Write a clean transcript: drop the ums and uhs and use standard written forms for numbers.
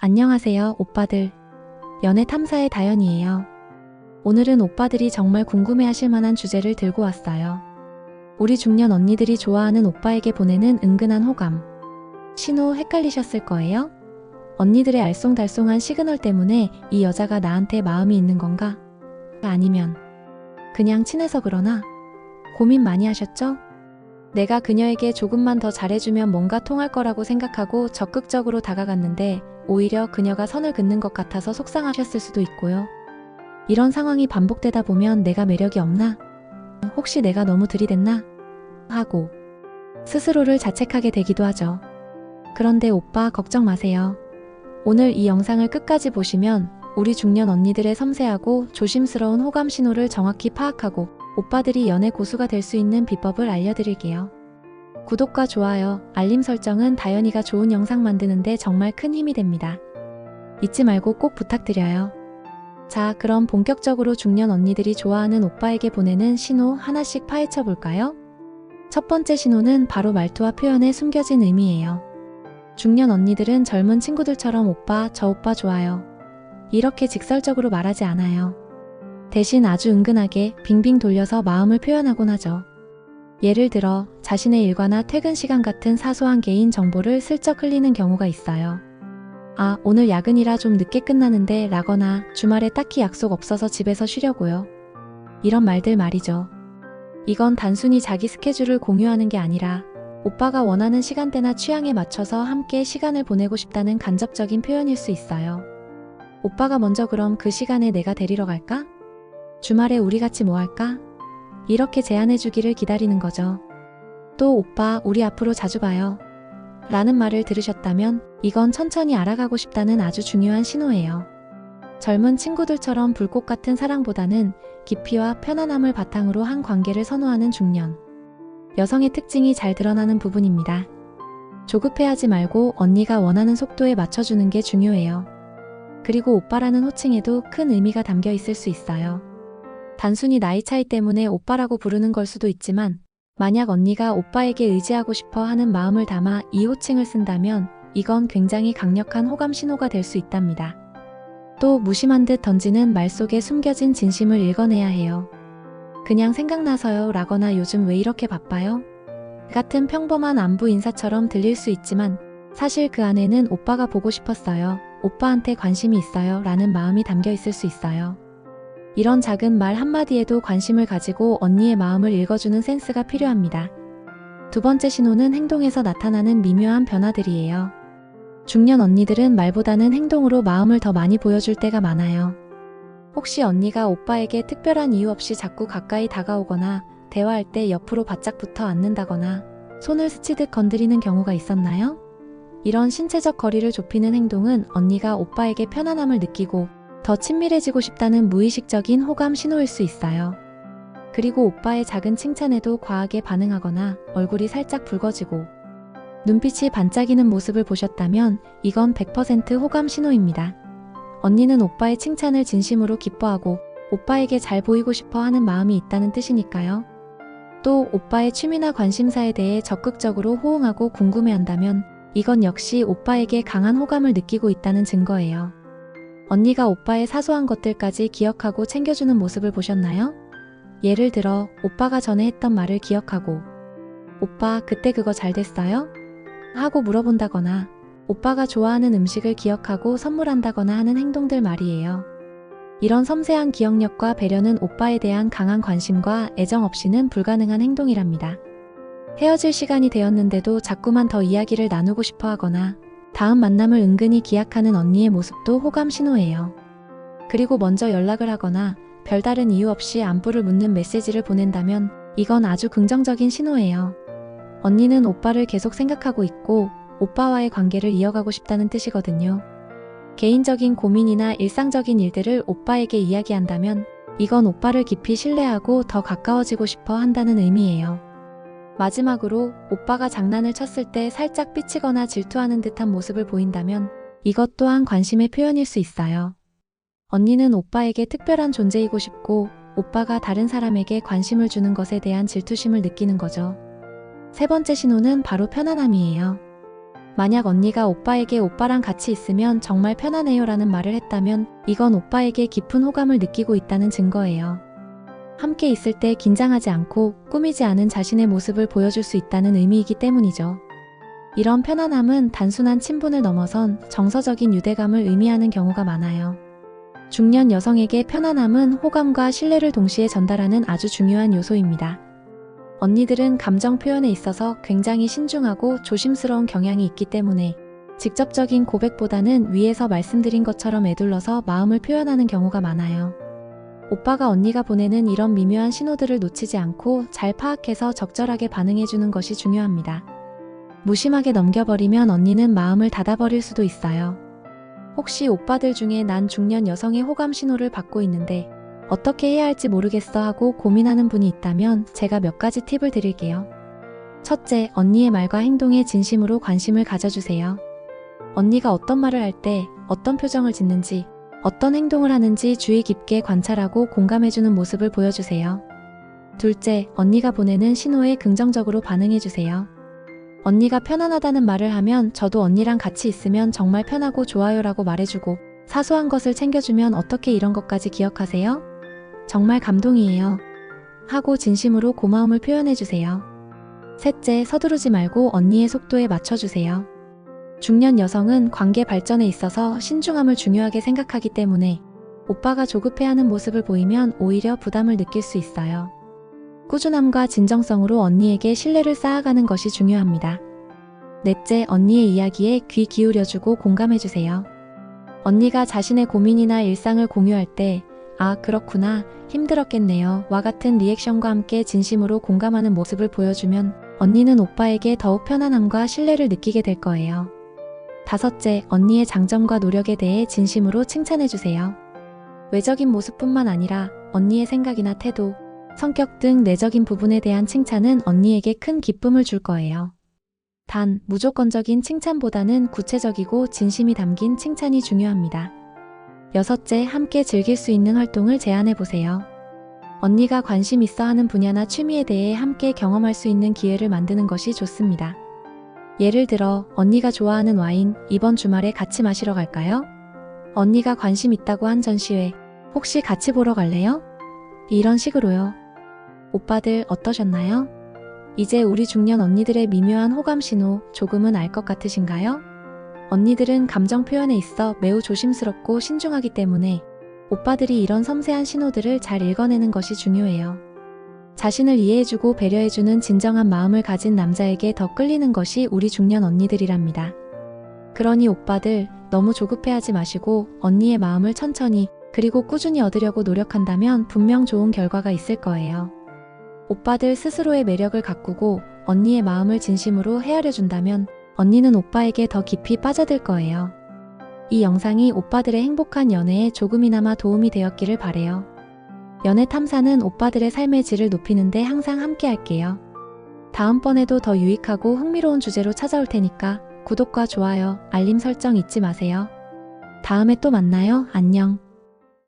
안녕하세요, 오빠들. 연애 탐사의 다연이에요. 오늘은 오빠들이 정말 궁금해하실 만한 주제를 들고 왔어요. 우리 중년 언니들이 좋아하는 오빠에게 보내는 은근한 호감. 신호 헷갈리셨을 거예요? 언니들의 알쏭달쏭한 시그널 때문에 이 여자가 나한테 마음이 있는 건가? 아니면 그냥 친해서 그러나? 고민 많이 하셨죠? 내가 그녀에게 조금만 더 잘해주면 뭔가 통할 거라고 생각하고 적극적으로 다가갔는데 오히려 그녀가 선을 긋는 것 같아서 속상하셨을 수도 있고요. 이런 상황이 반복되다 보면 내가 매력이 없나? 혹시 내가 너무 들이댔나? 하고 스스로를 자책하게 되기도 하죠. 그런데 오빠 걱정 마세요. 오늘 이 영상을 끝까지 보시면 우리 중년 언니들의 섬세하고 조심스러운 호감 신호를 정확히 파악하고 오빠들이 연애 고수가 될 수 있는 비법을 알려드릴게요. 구독과 좋아요, 알림 설정은 다연이가 좋은 영상 만드는데 정말 큰 힘이 됩니다. 잊지 말고 꼭 부탁드려요. 자, 그럼 본격적으로 중년 언니들이 좋아하는 오빠에게 보내는 신호 하나씩 파헤쳐 볼까요? 첫 번째 신호는 바로 말투와 표현에 숨겨진 의미예요. 중년 언니들은 젊은 친구들처럼 오빠, 저 오빠 좋아요. 이렇게 직설적으로 말하지 않아요. 대신 아주 은근하게 빙빙 돌려서 마음을 표현하곤 하죠. 예를 들어 자신의 일과나 퇴근 시간 같은 사소한 개인 정보를 슬쩍 흘리는 경우가 있어요. 아, 오늘 야근이라 좀 늦게 끝나는데 라거나 주말에 딱히 약속 없어서 집에서 쉬려고요. 이런 말들 말이죠. 이건 단순히 자기 스케줄을 공유하는 게 아니라 오빠가 원하는 시간대나 취향에 맞춰서 함께 시간을 보내고 싶다는 간접적인 표현일 수 있어요. 오빠가 먼저 그럼 그 시간에 내가 데리러 갈까? 주말에 우리 같이 뭐 할까? 이렇게 제안해주기를 기다리는 거죠. 또 오빠, 우리 앞으로 자주 봐요. 라는 말을 들으셨다면 이건 천천히 알아가고 싶다는 아주 중요한 신호예요. 젊은 친구들처럼 불꽃 같은 사랑보다는 깊이와 편안함을 바탕으로 한 관계를 선호하는 중년. 여성의 특징이 잘 드러나는 부분입니다. 조급해하지 말고 언니가 원하는 속도에 맞춰주는 게 중요해요. 그리고 오빠라는 호칭에도 큰 의미가 담겨 있을 수 있어요. 단순히 나이 차이 때문에 오빠라고 부르는 걸 수도 있지만 만약 언니가 오빠에게 의지하고 싶어 하는 마음을 담아 이 호칭을 쓴다면 이건 굉장히 강력한 호감 신호가 될 수 있답니다. 또 무심한 듯 던지는 말 속에 숨겨진 진심을 읽어내야 해요. 그냥 생각나서요 라거나 요즘 왜 이렇게 바빠요? 같은 평범한 안부 인사처럼 들릴 수 있지만 사실 그 안에는 오빠가 보고 싶었어요. 오빠한테 관심이 있어요 라는 마음이 담겨 있을 수 있어요. 이런 작은 말 한마디에도 관심을 가지고 언니의 마음을 읽어주는 센스가 필요합니다. 두 번째 신호는 행동에서 나타나는 미묘한 변화들이에요. 중년 언니들은 말보다는 행동으로 마음을 더 많이 보여줄 때가 많아요. 혹시 언니가 오빠에게 특별한 이유 없이 자꾸 가까이 다가오거나 대화할 때 옆으로 바짝 붙어 앉는다거나 손을 스치듯 건드리는 경우가 있었나요? 이런 신체적 거리를 좁히는 행동은 언니가 오빠에게 편안함을 느끼고 더 친밀해지고 싶다는 무의식적인 호감 신호일 수 있어요. 그리고 오빠의 작은 칭찬에도 과하게 반응하거나 얼굴이 살짝 붉어지고 눈빛이 반짝이는 모습을 보셨다면 이건 100% 호감 신호입니다. 언니는 오빠의 칭찬을 진심으로 기뻐하고 오빠에게 잘 보이고 싶어 하는 마음이 있다는 뜻이니까요. 또 오빠의 취미나 관심사에 대해 적극적으로 호응하고 궁금해한다면 이건 역시 오빠에게 강한 호감을 느끼고 있다는 증거예요. 언니가 오빠의 사소한 것들까지 기억하고 챙겨주는 모습을 보셨나요? 예를 들어 오빠가 전에 했던 말을 기억하고 오빠 그때 그거 잘 됐어요? 하고 물어본다거나 오빠가 좋아하는 음식을 기억하고 선물한다거나 하는 행동들 말이에요. 이런 섬세한 기억력과 배려는 오빠에 대한 강한 관심과 애정 없이는 불가능한 행동이랍니다. 헤어질 시간이 되었는데도 자꾸만 더 이야기를 나누고 싶어 하거나 다음 만남을 은근히 기약하는 언니의 모습도 호감 신호예요. 그리고 먼저 연락을 하거나 별다른 이유 없이 안부를 묻는 메시지를 보낸다면 이건 아주 긍정적인 신호예요. 언니는 오빠를 계속 생각하고 있고 오빠와의 관계를 이어가고 싶다는 뜻이거든요. 개인적인 고민이나 일상적인 일들을 오빠에게 이야기한다면 이건 오빠를 깊이 신뢰하고 더 가까워지고 싶어 한다는 의미예요. 마지막으로 오빠가 장난을 쳤을 때 살짝 삐치거나 질투하는 듯한 모습을 보인다면 이것 또한 관심의 표현일 수 있어요. 언니는 오빠에게 특별한 존재이고 싶고 오빠가 다른 사람에게 관심을 주는 것에 대한 질투심을 느끼는 거죠. 세 번째 신호는 바로 편안함이에요. 만약 언니가 오빠에게 오빠랑 같이 있으면 정말 편안해요 라는 말을 했다면 이건 오빠에게 깊은 호감을 느끼고 있다는 증거예요. 함께 있을 때 긴장하지 않고 꾸미지 않은 자신의 모습을 보여줄 수 있다는 의미이기 때문이죠. 이런 편안함은 단순한 친분을 넘어선 정서적인 유대감을 의미하는 경우가 많아요. 중년 여성에게 편안함은 호감과 신뢰를 동시에 전달하는 아주 중요한 요소입니다. 언니들은 감정 표현에 있어서 굉장히 신중하고 조심스러운 경향이 있기 때문에 직접적인 고백보다는 위에서 말씀드린 것처럼 에둘러서 마음을 표현하는 경우가 많아요. 오빠가 언니가 보내는 이런 미묘한 신호들을 놓치지 않고 잘 파악해서 적절하게 반응해주는 것이 중요합니다. 무심하게 넘겨버리면 언니는 마음을 닫아버릴 수도 있어요. 혹시 오빠들 중에 난 중년 여성의 호감 신호를 받고 있는데 어떻게 해야 할지 모르겠어 하고 고민하는 분이 있다면 제가 몇 가지 팁을 드릴게요. 첫째, 언니의 말과 행동에 진심으로 관심을 가져주세요. 언니가 어떤 말을 할 때 어떤 표정을 짓는지, 어떤 행동을 하는지 주의 깊게 관찰하고 공감해주는 모습을 보여주세요. 둘째, 언니가 보내는 신호에 긍정적으로 반응해주세요. 언니가 편안하다는 말을 하면 저도 언니랑 같이 있으면 정말 편하고 좋아요 라고 말해주고 사소한 것을 챙겨주면 어떻게 이런 것까지 기억하세요? 정말 감동이에요. 하고 진심으로 고마움을 표현해주세요. 셋째, 서두르지 말고 언니의 속도에 맞춰주세요. 중년 여성은 관계 발전에 있어서 신중함을 중요하게 생각하기 때문에 오빠가 조급해하는 모습을 보이면 오히려 부담을 느낄 수 있어요. 꾸준함과 진정성으로 언니에게 신뢰를 쌓아가는 것이 중요합니다. 넷째, 언니의 이야기에 귀 기울여주고 공감해주세요. 언니가 자신의 고민이나 일상을 공유할 때 아, 그렇구나, 힘들었겠네요 와 같은 리액션과 함께 진심으로 공감하는 모습을 보여주면 언니는 오빠에게 더욱 편안함과 신뢰를 느끼게 될 거예요. 다섯째, 언니의 장점과 노력에 대해 진심으로 칭찬해주세요. 외적인 모습뿐만 아니라 언니의 생각이나 태도, 성격 등 내적인 부분에 대한 칭찬은 언니에게 큰 기쁨을 줄 거예요. 단, 무조건적인 칭찬보다는 구체적이고 진심이 담긴 칭찬이 중요합니다. 여섯째, 함께 즐길 수 있는 활동을 제안해보세요. 언니가 관심 있어 하는 분야나 취미에 대해 함께 경험할 수 있는 기회를 만드는 것이 좋습니다. 예를 들어, 언니가 좋아하는 와인, 이번 주말에 같이 마시러 갈까요? 언니가 관심 있다고 한 전시회, 혹시 같이 보러 갈래요? 이런 식으로요. 오빠들 어떠셨나요? 이제 우리 중년 언니들의 미묘한 호감 신호 조금은 알 것 같으신가요? 언니들은 감정 표현에 있어 매우 조심스럽고 신중하기 때문에 오빠들이 이런 섬세한 신호들을 잘 읽어내는 것이 중요해요. 자신을 이해해주고 배려해주는 진정한 마음을 가진 남자에게 더 끌리는 것이 우리 중년 언니들이랍니다. 그러니 오빠들 너무 조급해하지 마시고 언니의 마음을 천천히 그리고 꾸준히 얻으려고 노력한다면 분명 좋은 결과가 있을 거예요. 오빠들 스스로의 매력을 가꾸고 언니의 마음을 진심으로 헤아려준다면 언니는 오빠에게 더 깊이 빠져들 거예요. 이 영상이 오빠들의 행복한 연애에 조금이나마 도움이 되었기를 바래요. 연애 탐사는 오빠들의 삶의 질을 높이는데 항상 함께 할게요. 다음번에도 더 유익하고 흥미로운 주제로 찾아올 테니까 구독과 좋아요, 알림 설정 잊지 마세요. 다음에 또 만나요. 안녕.